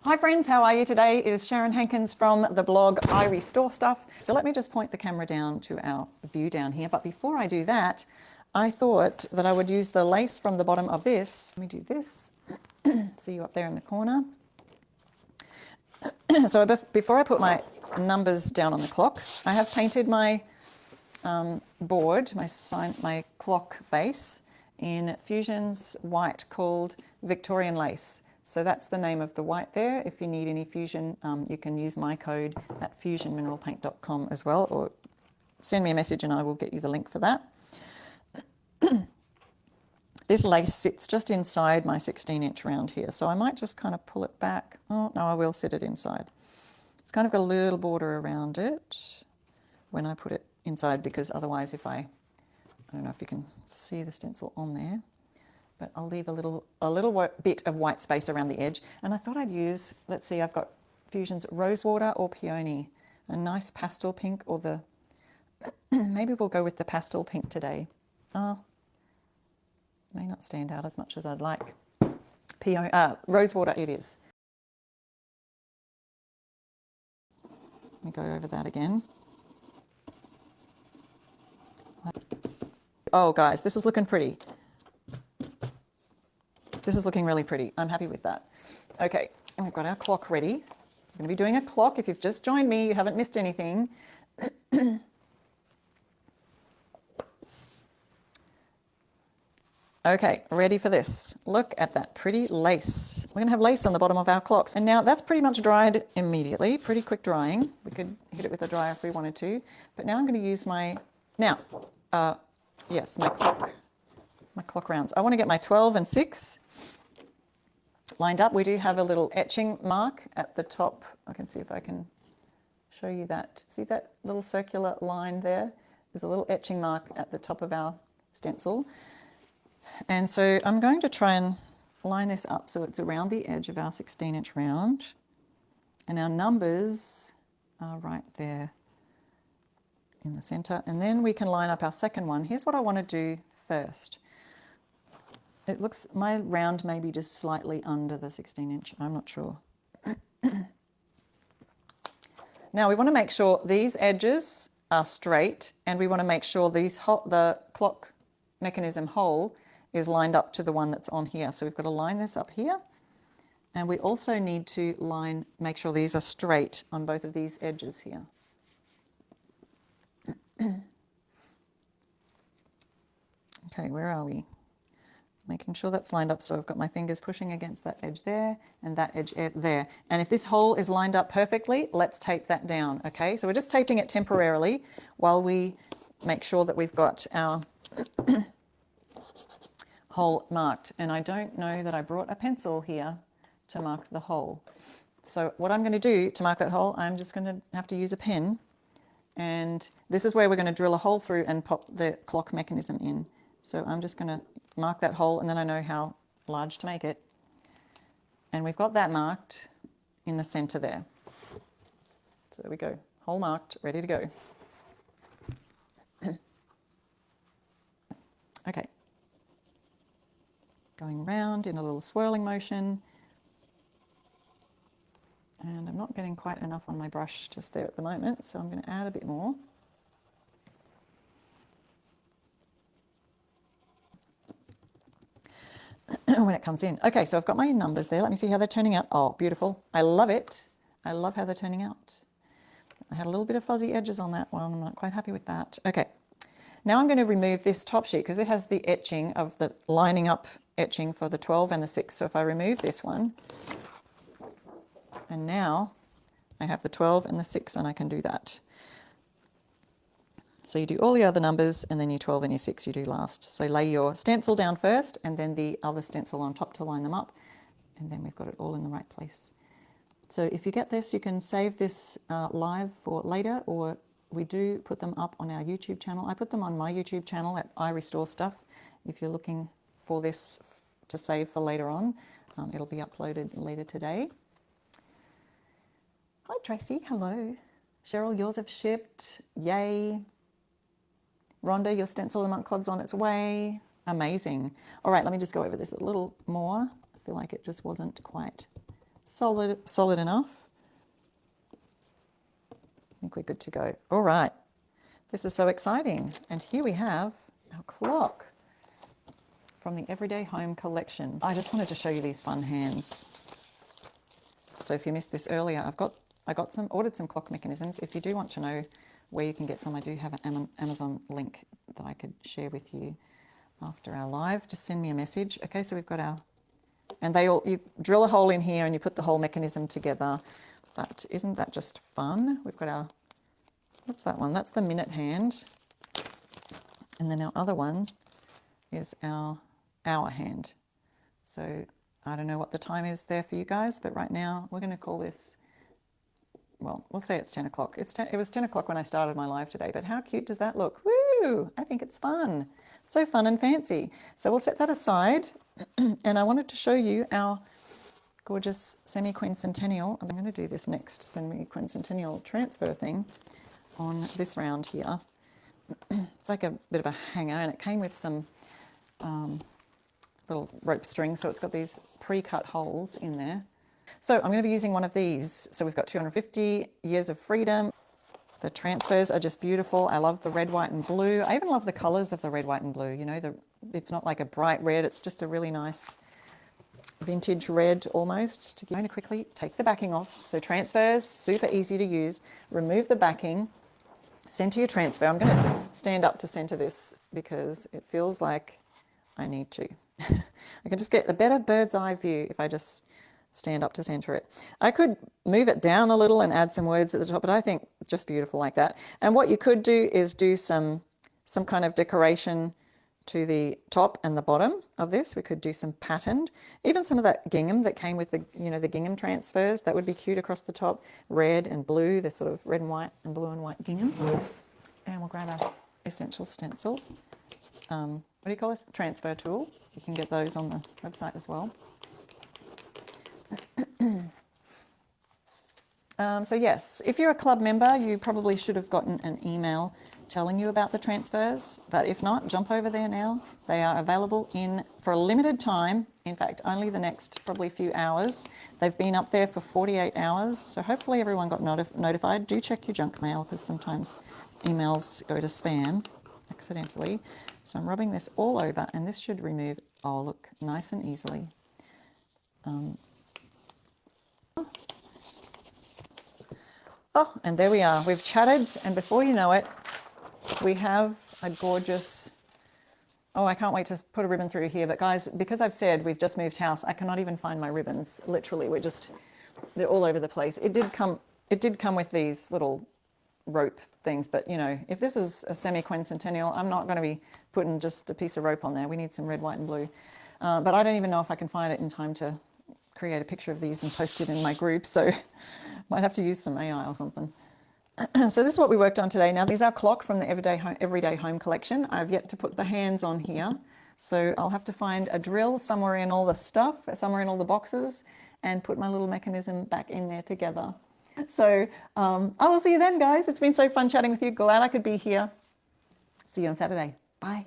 Hi friends, how are you today? It is Sharon Hankins from the blog I Restore Stuff. So let me just point the camera down to our view down here. But before I do that, I thought that I would use the lace from the bottom of this. Let me do this. See you up there in the corner. So before I put my numbers down on the clock, I have painted my board, my clock face, in Fusion's white called Victorian Lace. So that's the name of the white there. If you need any Fusion, you can use my code at fusionmineralpaint.com as well, or send me a message and I will get you the link for that. This lace sits just inside my 16-inch round here, so I might just kind of pull it back. Oh, no, I will sit it inside. It's kind of got a little border around it when I put it inside, because otherwise if I don't know if you can see the stencil on there, but I'll leave a little bit of white space around the edge. And I thought I'd use, let's see, I've got Fusion's Rosewater or Peony, a nice pastel pink, or the, maybe we'll go with the pastel pink today. Oh, may not stand out as much as I'd like. Rosewater it is. Let me go over that again. Oh guys, this is looking pretty. This is looking really pretty. I'm happy with that. Okay, and we've got our clock ready. We're going to be doing a clock. If you've just joined me, you haven't missed anything. Okay, ready for this. Look at that pretty lace. We're going to have lace on the bottom of our clocks. And now that's pretty much dried immediately, pretty quick drying. We could hit it with a dryer if we wanted to. But now I'm going to use my clock rounds. I want to get my 12 and 6 lined up. We do have a little etching mark at the top. I can see if I can show you that. See that little circular line there? There's a little etching mark at the top of our stencil. And so I'm going to try and line this up so it's around the edge of our 16-inch round. And our numbers are right there in the center. And then we can line up our second one. Here's what I want to do first. It looks, my round may be just slightly under the 16-inch. I'm not sure. Now we want to make sure these edges are straight, and we want to make sure the clock mechanism hole is lined up to the one that's on here. So we've got to line this up here, and we also need to make sure these are straight on both of these edges here. Okay, where are we? Making sure that's lined up, so I've got my fingers pushing against that edge there and that edge there. And if this hole is lined up perfectly, let's tape that down, okay? So we're just taping it temporarily while we make sure that we've got our hole marked. And I don't know that I brought a pencil here to mark the hole. So what I'm going to do to mark that hole, I'm just going to have to use a pen. And this is where we're going to drill a hole through and pop the clock mechanism in. So I'm just going to mark that hole, and then I know how large to make it. And we've got that marked in the center there. So there we go, hole marked, ready to go. Okay. Going round in a little swirling motion. And I'm not getting quite enough on my brush just there at the moment, so I'm going to add a bit more. When it comes in. Okay, so I've got my numbers there. Let me see how they're turning out. Oh, beautiful. I love it. I love how they're turning out. I had a little bit of fuzzy edges on that one. I'm not quite happy with that. Okay, now I'm going to remove this top sheet because it has the etching of the lining up etching for the 12 and the 6. So if I remove this one, and now I have the 12 and the 6, and I can do that. So you do all the other numbers, and then your 12 and your 6 you do last. So lay your stencil down first, and then the other stencil on top to line them up, and then we've got it all in the right place. So if you get this, you can save this live for later, or we do put them up on our YouTube channel. I put them on my YouTube channel at I Restore Stuff. If you're looking for this to save for later on, it'll be uploaded later today. Hi Tracy, hello. Cheryl, yours have shipped, yay. Rhonda, your stencil the monk club's on its way. Amazing. All right, let me just go over this a little more. I feel like it just wasn't quite solid enough. I think we're good to go. All right, this is so exciting. And here we have our clock from the Everyday Home collection. I just wanted to show you these fun hands. So if you missed this earlier, ordered some clock mechanisms. If you do want to know where you can get some, I do have an Amazon link that I could share with you after our live. Just send me a message. Okay, so we've got our, and you drill a hole in here and you put the whole mechanism together. But isn't that just fun? We've got our, what's that one? That's the minute hand. And then our other one is our hour hand. So I don't know what the time is there for you guys, but right now we're going to call this, well, we'll say it's 10 o'clock. It was 10 o'clock when I started my live today, but how cute does that look? Woo! I think it's fun. So fun and fancy. So we'll set that aside. And I wanted to show you our gorgeous Semiquincentennial. I'm going to do this next Semiquincentennial transfer thing on this round here. It's like a bit of a hanger, and it came with some little rope string, so it's got these pre-cut holes in there. So I'm going to be using one of these. So we've got 250 years of freedom. The transfers are just beautiful. I love the red, white and blue. I even love the colors of the red, white and blue. You know, it's not like a bright red, it's just a really nice vintage red almost. I'm going to quickly take the backing off. So transfers, super easy to use. Remove the backing, center your transfer. I'm going to stand up to center this because it feels like I need to. I can just get a better bird's eye view if I just stand up to center it. I could move it down a little and add some words at the top, but I think just beautiful like that. And what you could do is do some kind of decoration to the top and the bottom of this. We could do some patterned, even some of that gingham that came with the, you know, the gingham transfers. That would be cute across the top. Red and blue, the sort of red and white and blue and white gingham. And we'll grab our essential stencil. What do you call this? Transfer tool. You can get those on the website as well. So yes, if you're a club member, you probably should have gotten an email telling you about the transfers, but if not, jump over there now. They are available for a limited time. In fact, only the next probably few hours. They've been up there for 48 hours, so hopefully everyone got notified. Do check your junk mail, because sometimes emails go to spam accidentally. So I'm rubbing this all over, and this should remove, oh look, nice and easily. Oh, and there we are. We've chatted, and before you know it, we have a gorgeous, oh, I can't wait to put a ribbon through here. But guys, because I've said we've just moved house, I cannot even find my ribbons. Literally, they're all over the place. It did come with these little rope things, but you know, if this is a Semiquincentennial, I'm not going to be putting just a piece of rope on there. We need some red, white and blue. But I don't even know if I can find it in time to create a picture of these and post it in my group, so might have to use some AI or something. So this is what we worked on today. Now these are clock from the Everyday Home collection. I've yet to put the hands on here, so I'll have to find a drill somewhere in all the stuff, somewhere in all the boxes, and put my little mechanism back in there together. So I will see you then, guys. It's been so fun chatting with you. Glad I could be here. See you on Saturday. Bye.